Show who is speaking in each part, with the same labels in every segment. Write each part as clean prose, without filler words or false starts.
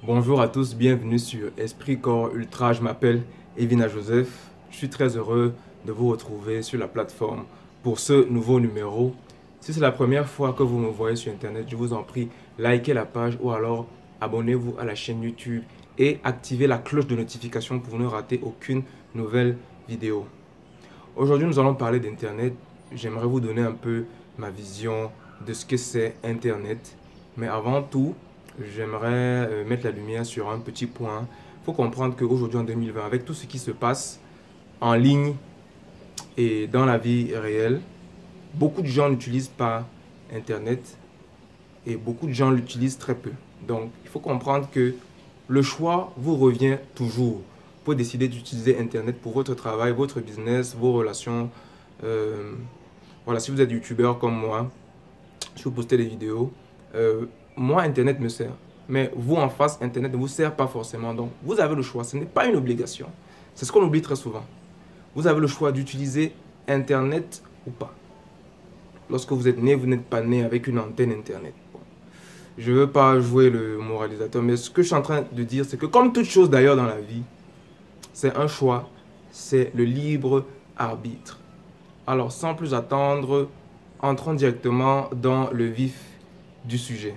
Speaker 1: Bonjour à tous, bienvenue sur Esprit Corps Ultra. Je m'appelle Evina Joseph. Je suis très heureux de vous retrouver sur la plateforme pour ce nouveau numéro. Si c'est la première fois que vous me voyez sur Internet, je vous en prie, likez la page ou alors abonnez-vous à la chaîne YouTube et activez la cloche de notification pour ne rater aucune nouvelle vidéo. Aujourd'hui, nous allons parler d'Internet. J'aimerais vous donner un peu ma vision de ce que c'est Internet. Mais avant tout, j'aimerais mettre la lumière sur un petit point. Il faut comprendre qu'aujourd'hui, en 2020, avec tout ce qui se passe en ligne et dans la vie réelle, beaucoup de gens n'utilisent pas Internet et beaucoup de gens l'utilisent très peu. Donc, il faut comprendre que le choix vous revient toujours. Vous pouvez décider d'utiliser Internet pour votre travail, votre business, vos relations. Euh, voilà, si vous êtes youtubeur comme moi, si vous postez des vidéos, moi, Internet me sert. Mais vous, en face, Internet ne vous sert pas forcément. Donc, vous avez le choix. Ce n'est pas une obligation. C'est ce qu'on oublie très souvent. Vous avez le choix d'utiliser Internet ou pas. Lorsque vous êtes né, vous n'êtes pas né avec une antenne Internet. Bon. Je ne veux pas jouer le moralisateur, mais ce que je suis en train de dire, c'est que comme toute chose d'ailleurs dans la vie, c'est un choix, c'est le libre arbitre. Alors, sans plus attendre, entrons directement dans le vif du sujet.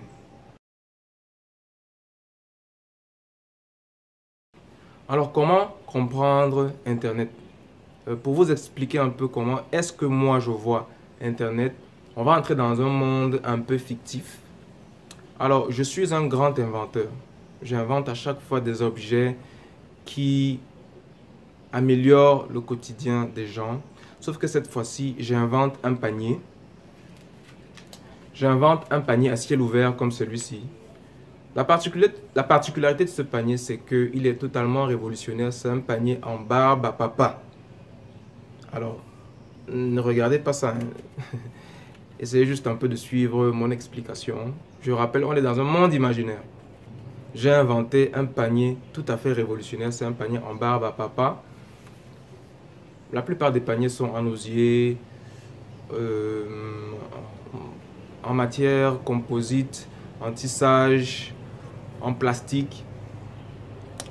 Speaker 1: Alors, comment comprendre Internet? Pour vous expliquer un peu comment est-ce que moi je vois Internet, on va entrer dans un monde un peu fictif. Alors, je suis un grand inventeur. J'invente à chaque fois des objets qui améliorent le quotidien des gens. Sauf que cette fois-ci, j'invente un panier. J'invente un panier à ciel ouvert comme celui-ci. La particularité de ce panier, c'est qu'il est totalement révolutionnaire. C'est un panier en barbe à papa. Alors, ne regardez pas ça. Essayez juste un peu de suivre mon explication. Je rappelle, on est dans un monde imaginaire. J'ai inventé un panier tout à fait révolutionnaire. C'est un panier en barbe à papa. La plupart des paniers sont en osier, en matière composite, en tissage, en plastique.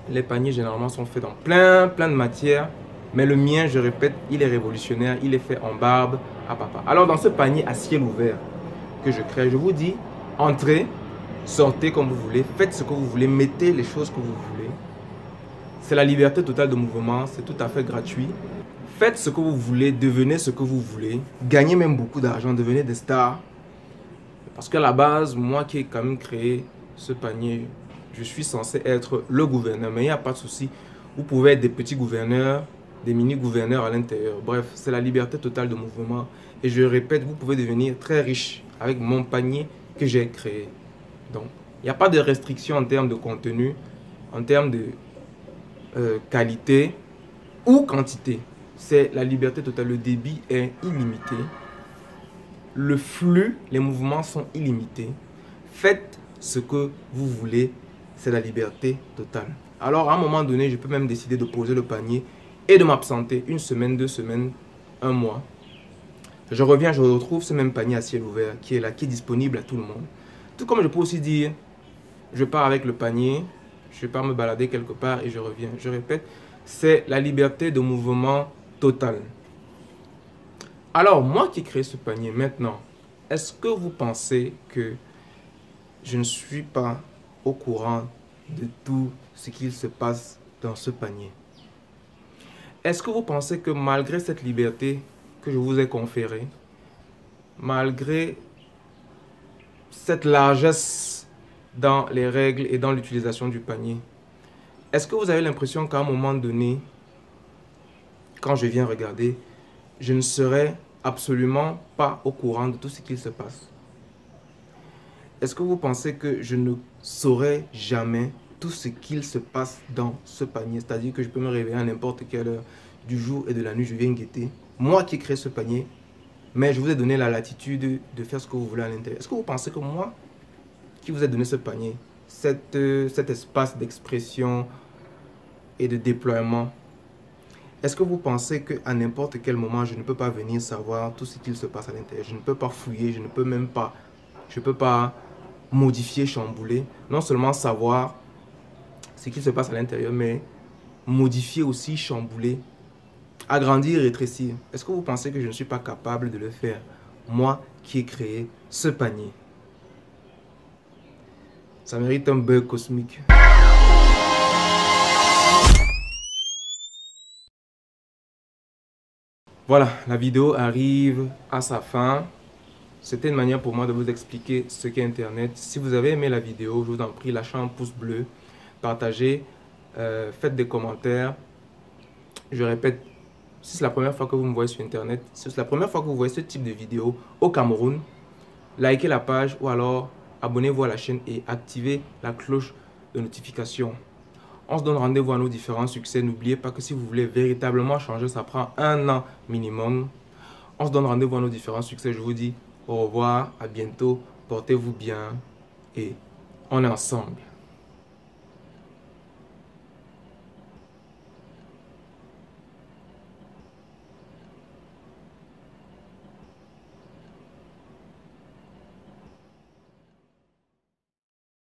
Speaker 1: Les paniers généralement sont faits dans plein de matières. Mais le mien, je répète, il est révolutionnaire. Il est fait en barbe à papa. Alors dans ce panier à ciel ouvert que je crée, je vous dis, entrez, sortez comme vous voulez, faites ce que vous voulez, mettez les choses que vous voulez. C'est la liberté totale de mouvement, c'est tout à fait gratuit. Faites ce que vous voulez, devenez ce que vous voulez. Gagnez même beaucoup d'argent, devenez des stars. Parce qu'à la base, moi qui ai quand même créé ce panier, je suis censé être le gouverneur. Mais il n'y a pas de souci. Vous pouvez être des petits gouverneurs, des mini-gouverneurs à l'intérieur. Bref, c'est la liberté totale de mouvement. Et je répète, vous pouvez devenir très riche avec mon panier que j'ai créé. Donc, il n'y a pas de restriction en termes de contenu, en termes de qualité ou quantité. C'est la liberté totale. Le débit est illimité. Le flux, les mouvements sont illimités. Faites ce que vous voulez. C'est la liberté totale. Alors, à un moment donné, je peux même décider de poser le panier et de m'absenter une semaine, 2 semaines, un mois. Je reviens, je retrouve ce même panier à ciel ouvert qui est là, qui est disponible à tout le monde. Tout comme je peux aussi dire, je pars avec le panier, je pars me balader quelque part et je reviens. Je répète, c'est la liberté de mouvement totale. Alors, moi qui crée ce panier maintenant, est-ce que vous pensez que je ne suis pas au courant de tout ce qu'il se passe dans ce panier? Est-ce que vous pensez que malgré cette liberté que je vous ai conférée, malgré cette largesse dans les règles et dans l'utilisation du panier, est-ce que vous avez l'impression qu'à un moment donné, quand je viens regarder, je ne serai absolument pas au courant de tout ce qu'il se passe? Est-ce que vous pensez que je ne saurai jamais tout ce qu'il se passe dans ce panier? C'est-à-dire que je peux me réveiller à n'importe quelle heure du jour et de la nuit, je viens guetter. Moi qui crée ce panier, mais je vous ai donné la latitude de faire ce que vous voulez à l'intérieur. Est-ce que vous pensez que moi, qui vous ai donné ce panier, cet espace d'expression et de déploiement, est-ce que vous pensez qu'à n'importe quel moment, je ne peux pas venir savoir tout ce qu'il se passe à l'intérieur? Je ne peux pas fouiller, je ne peux même pas, je ne peux pas modifier, chambouler. Non seulement savoir, ce qui se passe à l'intérieur, mais modifier aussi, chambouler, agrandir, rétrécir. Est-ce que vous pensez que je ne suis pas capable de le faire? Moi qui ai créé ce panier. Ça mérite un bug cosmique. Voilà, la vidéo arrive à sa fin. C'était une manière pour moi de vous expliquer ce qu'est Internet. Si vous avez aimé la vidéo, je vous en prie, lâchez un pouce bleu, partagez, faites des commentaires. Je répète, si c'est la première fois que vous me voyez sur Internet, si c'est la première fois que vous voyez ce type de vidéo au Cameroun, likez la page ou alors abonnez-vous à la chaîne et activez la cloche de notification. On se donne rendez-vous à nos différents succès. N'oubliez pas que si vous voulez véritablement changer, ça prend 1 an minimum. On se donne rendez-vous à nos différents succès. Je vous dis au revoir, à bientôt, portez-vous bien et on est ensemble.